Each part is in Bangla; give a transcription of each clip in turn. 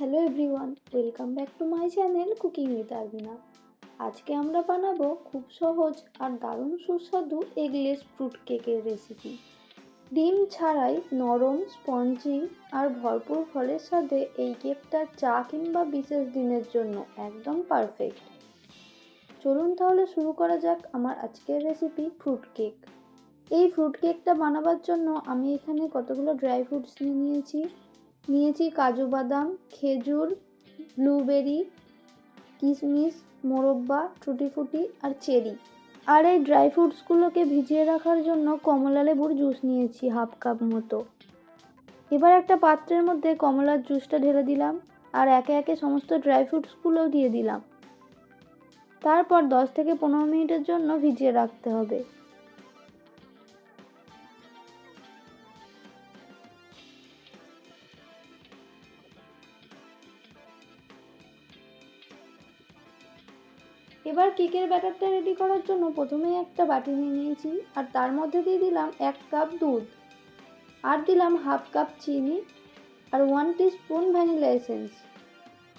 Hello everyone, welcome back to my channel cooking with Arbina. আজকে আমরা বানাবো খুব সহজ আর দারুণ সুস্বাদু এগলেস ফ্রুট কেকের রেসিপি। ডিম ছাড়াই নরম, স্পঞ্জি আর ভরপুর ফলের সাথে এই কেকটা চা কিংবা বিশেষ দিনের জন্য একদম পারফেক্ট। চলুন তাহলে শুরু করা যাক আমার আজকের রেসিপি ফ্রুট কেক। এই ফ্রুট কেকটা বানাবার জন্য আমি এখানে কতগুলো ড্রাই ফ্রুটস নিয়েছি কাজু বাদাম, খেজুর, ব্লুবেরি, কিশমিশ, মোরব্বা, টুটি ফুটি আর চেরি। আর এই ড্রাই ফ্রুটসগুলোকে ভিজিয়ে রাখার জন্য কমলা লেবুর জুস নিয়েছি হাফ কাপ মতো। এবার একটা পাত্রের মধ্যে কমলার জুসটা ঢেলে দিলাম আর একে একে সমস্ত ড্রাই ফ্রুটসগুলোও দিয়ে দিলাম। তারপর 10 থেকে 15 মিনিটের জন্য ভিজিয়ে রাখতে হবে। এবার কেকের ব্যাটারটা রেডি করার জন্য প্রথমেই একটা বাটি নিয়ে নিয়েছি আর তার মধ্যে দিয়ে দিলাম 1 কাপ দুধ, আর দিলাম হাফ কাপ চিনি আর 1 টিস্পুন ভ্যানিলা এসেন্স,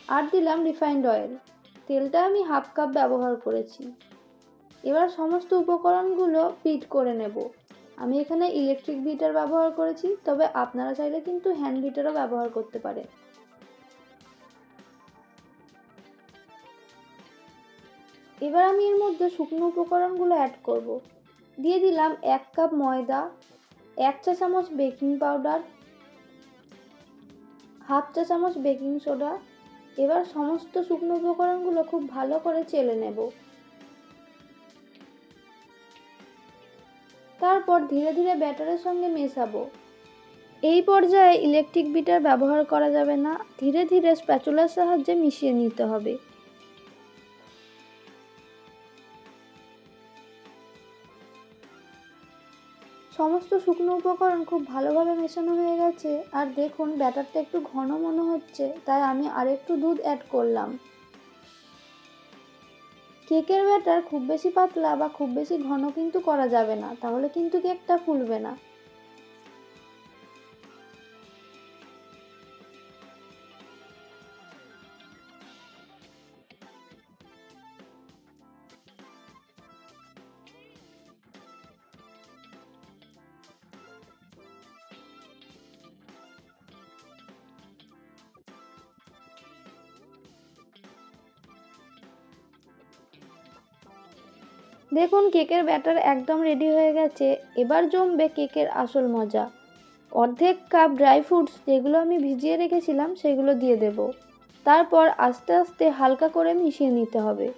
আর দিলাম রিফাইন্ড অয়েল। তেলটা আমি হাফ কাপ ব্যবহার করেছি। এবার সমস্ত উপকরণগুলো বিট করে নেব। আমি এখানে ইলেকট্রিক বিটার ব্যবহার করেছি, তবে আপনারা চাইলে কিন্তু হ্যান্ড বিটারও ব্যবহার করতে পারেন। এবার আমি এর মধ্যে শুকনো উপকরণগুলো অ্যাড করব। দিয়ে দিলাম 1 কাপ ময়দা, 1 চা চামচ বেকিং পাউডার, হাফ চা চামচ বেকিং সোডা। এবার সমস্ত শুকনো উপকরণগুলো খুব ভালো করে চেলে নেব। তারপর ধীরে ধীরে ব্যাটারের সঙ্গে মেশাবো। এই পর্যায়ে ইলেকট্রিক বিটার ব্যবহার করা যাবে না, ধীরে ধীরে স্প্যাচুলার সাহায্যে মিশিয়ে নিতে হবে। সমস্ত শুকনো উপকরণ খুব ভালোভাবে মেশানো হয়ে গেছে আর দেখুন ব্যাটারটা একটু ঘন মনে হচ্ছে, তাই আমি আরেকটু দুধ অ্যাড করলাম। কেকের ব্যাটার খুব বেশি পাতলা বা খুব বেশি ঘন কিন্তু করা যাবে না, তাহলে কিন্তু কেকটা ফুলবে না। দেখুন কেকের ব্যাটার একদম রেডি হয়ে গেছে। এবার জমবে কেকের আসল মজা। অর্ধেক কাপ ড্রাই ফ্রুটস যেগুলো আমি ভিজিয়ে রেখেছিলাম সেগুলো দিয়ে দেব। তারপর আস্তে আস্তে হালকা করে মিশিয়ে নিতে হবে।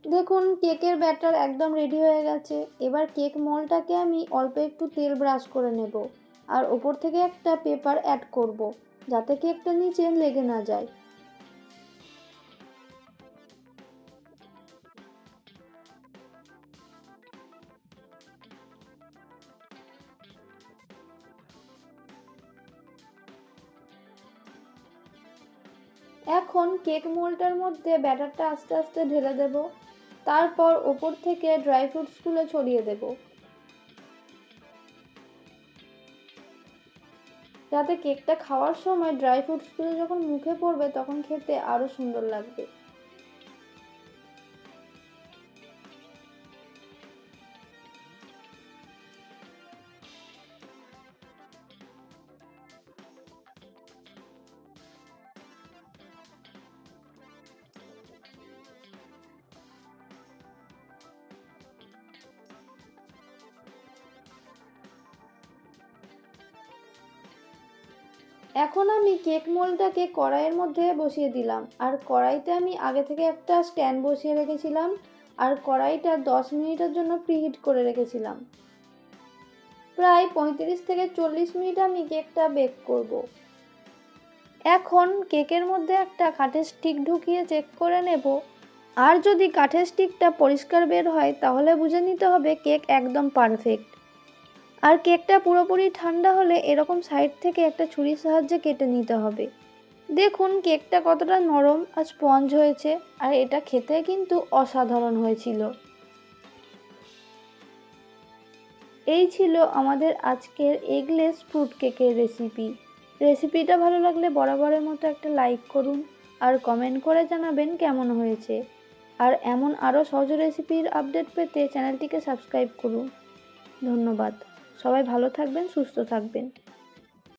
দেখুন কেকের ব্যাটার একদম রেডি হয়ে গেছে। এবার কেক মোল্ডটাকে আমি অল্প একটু তেল ব্রাশ করে নেব আর ওপর থেকে একটা পেপার অ্যাড করব, যাতে কেকটা নিচে লেগে না যায়। এখন কেক মোল্ডটার মধ্যে ব্যাটারটা আস্তে আস্তে ঢেলে দেব। তারপর ওপর থেকে ড্রাই ফ্রুটসগুলো ছড়িয়ে দেব, যাতে কেকটা খাওয়ার সময় ড্রাই ফ্রুটসগুলো যখন মুখে পড়বে তখন খেতে আরো সুন্দর লাগবে। এখন আমি কেক মোল্ডটাকে কড়াইয়ের মধ্যে বসিয়ে দিলাম আর কড়াইতে আমি আগে থেকে একটা স্ট্যান্ড বসিয়ে রেখেছিলাম আর কড়াইটা 10 মিনিটের জন্য প্রিহিট করে রেখেছিলাম। প্রায় 35 থেকে 40 মিনিট আমি কেকটা বেক করব। এখন কেকের মধ্যে একটা কাঠের স্টিক ঢুকিয়ে চেক করে নেব আর যদি কাঠের স্টিকটা পরিষ্কার বের হয় তাহলে বুঝে নিতে হবে কেক একদম পারফেক্ট। আর কেকটা পুরোপুরি ঠান্ডা হলে এরকম সাইড থেকে একটা ছুরির সাহায্যে কেটে নিতে হবে। দেখুন কেকটা কতটা নরম আর স্পঞ্জ হয়েছে, আর এটা খেতে কিন্তু অসাধারণ হয়েছিল। এই ছিল আমাদের আজকের এগলেস ফ্রুট কেকের রেসিপিটা ভালো লাগলে বরাবরের মতো একটা লাইক করুন আর কমেন্ট করে জানাবেন কেমন হয়েছে। আর এমন আরও সহজ রেসিপির আপডেট পেতে চ্যানেলটিকে সাবস্ক্রাইব করুন। ধন্যবাদ। সবাই ভালো থাকবেন, সুস্থ থাকবেন।